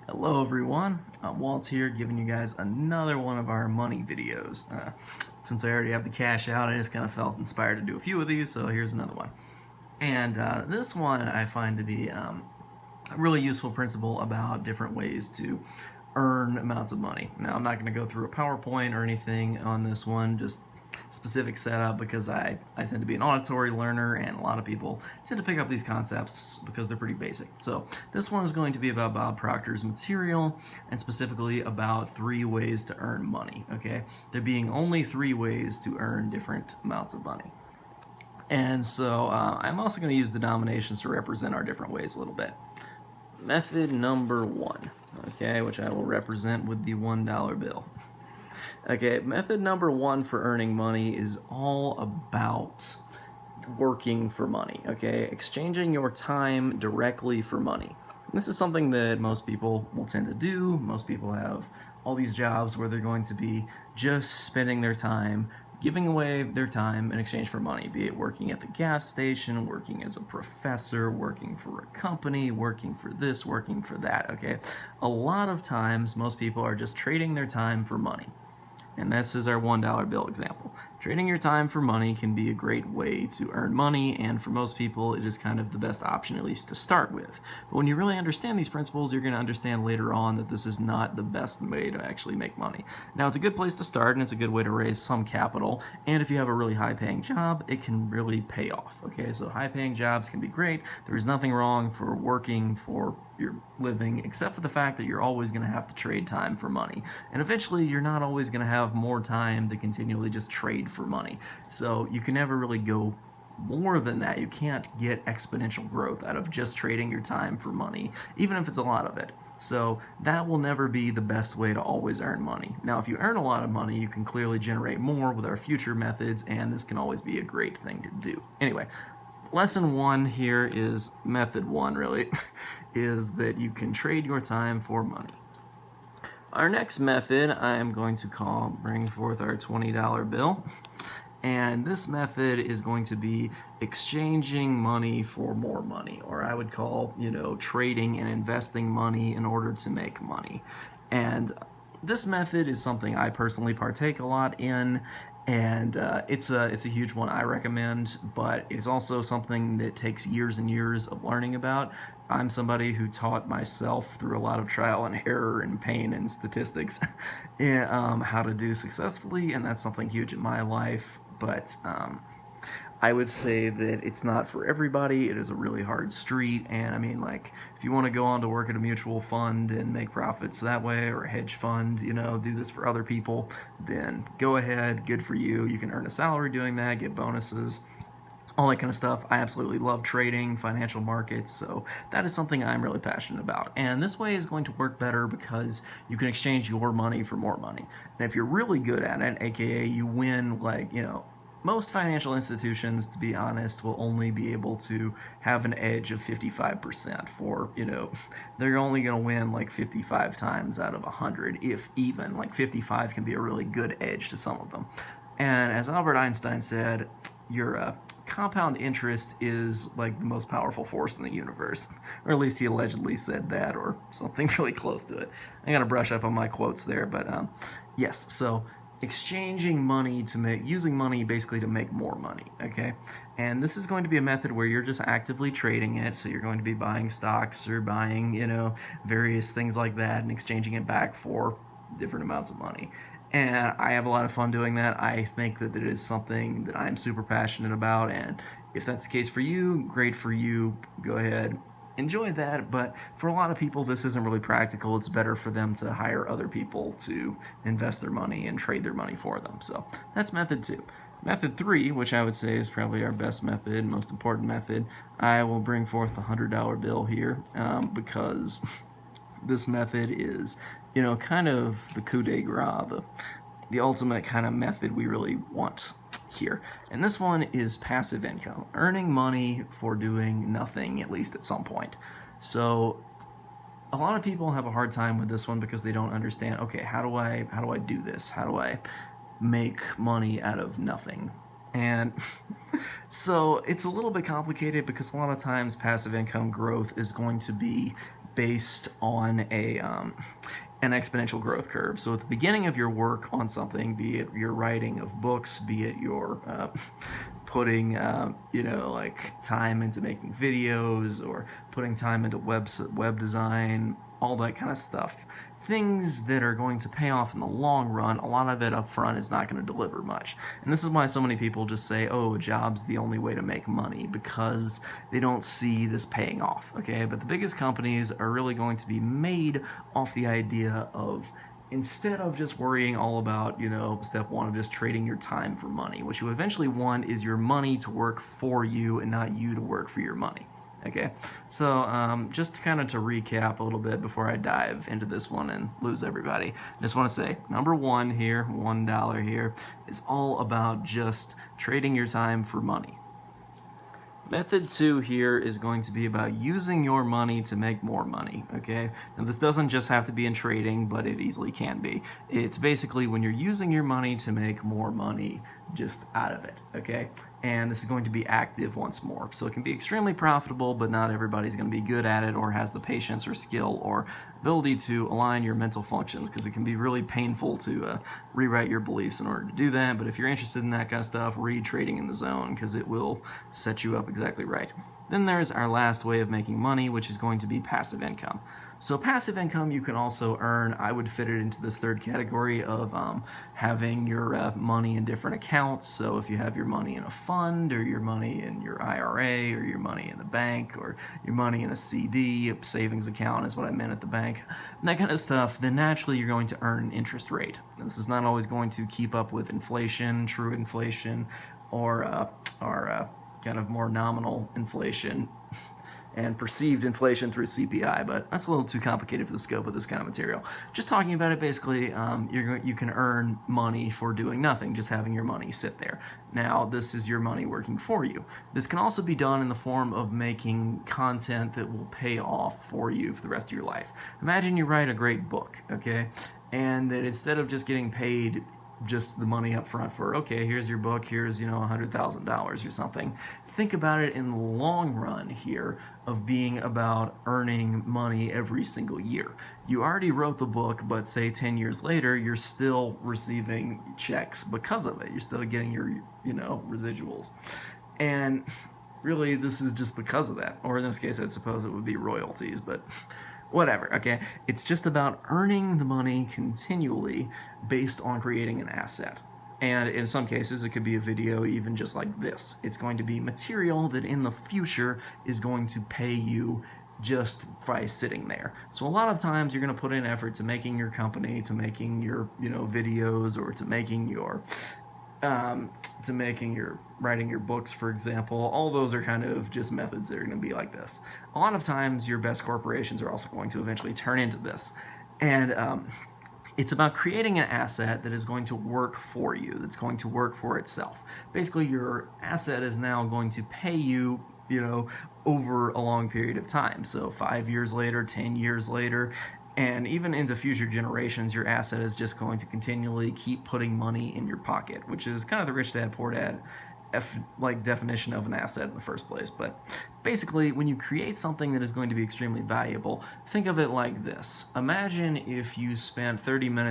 Hello everyone, Walt here giving you guys another one of our money videos. Since I already have the cash out, I just kind of felt inspired to do a few of these, so here's another one. And this one I find to be a really useful principle about different ways to earn amounts of money. Now I'm not going to go through a PowerPoint or anything on this one, just specific setup because I tend to be an auditory learner and a lot of people tend to pick up these concepts because they're pretty basic. So this one is going to be about Bob Proctor's material and specifically about 3 ways to earn money, okay? There being only 3 ways to earn different amounts of money. And so I'm also going to use denominations to represent our different ways a little bit. Method number 1, okay, which I will represent with the $1 bill. Okay, method number 1 for earning money is all about working for money, okay? Exchanging your time directly for money. And this is something that most people will tend to do. Most people have all these jobs where they're going to be just spending their time giving away their time in exchange for money, be it working at the gas station, working as a professor, working for a company, working for this, working for that, okay? A lot of times, most people are just trading their time for money. And this is our $1 bill example. Trading your time for money can be a great way to earn money, and for most people it is kind of the best option, at least to start with. But when you really understand these principles, you're going to understand later on that this is not the best way to actually make money. Now, it's a good place to start, and it's a good way to raise some capital, and if you have a really high-paying job, it can really pay off, okay? So high-paying jobs can be great. There is nothing wrong for working for your living, except for the fact that you're always going to have to trade time for money. And eventually, you're not always going to have more time to continually just trade for money. So you can never really go more than that. You can't get exponential growth out of just trading your time for money, even if it's a lot of it. So that will never be the best way to always earn money. Now, if you earn a lot of money, you can clearly generate more with our future methods, and this can always be a great thing to do. Anyway, lesson 1 here is method 1, really, is that you can trade your time for money. Our next method I am going to bring forth our $20 bill. And this method is going to be exchanging money for more money, or I would call, trading and investing money in order to make money. And this method is something I personally partake a lot in, and it's a huge one I recommend, but it's also something that takes years and years of learning about. I'm somebody who taught myself through a lot of trial and error and pain and statistics how to do successfully, and that's something huge in my life, but I would say that it's not for everybody. It is a really hard street, and I mean, like, if you want to go on to work at a mutual fund and make profits that way, or a hedge fund, do this for other people, then go ahead, good for you. You can earn a salary doing that, get bonuses, all that kind of stuff. I absolutely love trading, financial markets, so that is something I'm really passionate about. And this way is going to work better because you can exchange your money for more money. And if you're really good at it, aka you win, most financial institutions, to be honest, will only be able to have an edge of 55% for, they're only going to win like 55 times out of 100, if even. Like 55 can be a really good edge to some of them. And as Albert Einstein said, your compound interest is like the most powerful force in the universe. Or at least he allegedly said that, or something really close to it. I gotta brush up on my quotes there, but yes, so exchanging money using money basically to make more money, okay? And this is going to be a method where you're just actively trading it, so you're going to be buying stocks or buying, various things like that and exchanging it back for different amounts of money. And I have a lot of fun doing that. I think that it is something that I'm super passionate about, and if that's the case for you, great for you. Go ahead, enjoy that, but for a lot of people this isn't really practical. It's better for them to hire other people to invest their money and trade their money for them. So that's method 2. Method 3, which I would say is probably our best method, most important method, I will bring forth the $100 bill here because this method is, kind of the coup de grace, the ultimate kind of method we really want here. And this one is passive income, earning money for doing nothing, at least at some point. So a lot of people have a hard time with this one because they don't understand, okay, how do I do this? How do I make money out of nothing? And so it's a little bit complicated because a lot of times passive income growth is going to be based on an exponential growth curve. So at the beginning of your work on something, be it your writing of books, be it your putting like time into making videos, or putting time into web design, all that kind of stuff, things that are going to pay off in the long run, a lot of it up front is not going to deliver much. And this is why so many people just say, oh, a job's the only way to make money, because they don't see this paying off, okay? But the biggest companies are really going to be made off the idea of, instead of just worrying all about, step one of just trading your time for money, what you eventually want is your money to work for you and not you to work for your money. Okay, so just kind of to recap a little bit before I dive into this one and lose everybody, I just want to say, number one here, $1 here, is all about just trading your time for money. Method 2 here is going to be about using your money to make more money, okay? Now this doesn't just have to be in trading, but it easily can be. It's basically when you're using your money to make more money just out of it, okay? And this is going to be active once more. So it can be extremely profitable, but not everybody's going to be good at it or has the patience or skill or ability to align your mental functions, because it can be really painful to rewrite your beliefs in order to do that. But if you're interested in that kind of stuff, read Trading in the Zone, because it will set you up exactly right. Then there's our last way of making money, which is going to be passive income. So passive income you can also earn. I would fit it into this third category of having your money in different accounts. So if you have your money in a fund, or your money in your IRA, or your money in the bank, or your money in a CD, a savings account is what I meant at the bank, and that kind of stuff, then naturally you're going to earn an interest rate. And this is not always going to keep up with inflation, true inflation, or kind of more nominal inflation and perceived inflation through CPI, but that's a little too complicated for the scope of this kind of material. Just talking about it, basically, you can earn money for doing nothing, just having your money sit there. Now, this is your money working for you. This can also be done in the form of making content that will pay off for you for the rest of your life. Imagine you write a great book, okay, and that instead of just getting paid just the money up front for, okay, here's your book, here's, $100,000 or something. Think about it in the long run here of being about earning money every single year. You already wrote the book, but say 10 years later, you're still receiving checks because of it. You're still getting your, residuals. And really, this is just because of that. Or in this case, I'd suppose it would be royalties, but whatever, okay? It's just about earning the money continually based on creating an asset. And in some cases, it could be a video even just like this. It's going to be material that in the future is going to pay you just by sitting there. So a lot of times you're going to put in effort to making your company, to making your, videos, or to making your writing your books, for example. All those are kind of just methods that are going to be like this. A lot of times your best corporations are also going to eventually turn into this. And it's about creating an asset that is going to work for you, that's going to work for itself. Basically, your asset is now going to pay you, over a long period of time. So 5 years later, 10 years later, and even into future generations, your asset is just going to continually keep putting money in your pocket, which is kind of the rich dad, poor dad definition of an asset in the first place. But basically, when you create something that is going to be extremely valuable, think of it like this. Imagine if you spent 30 minutes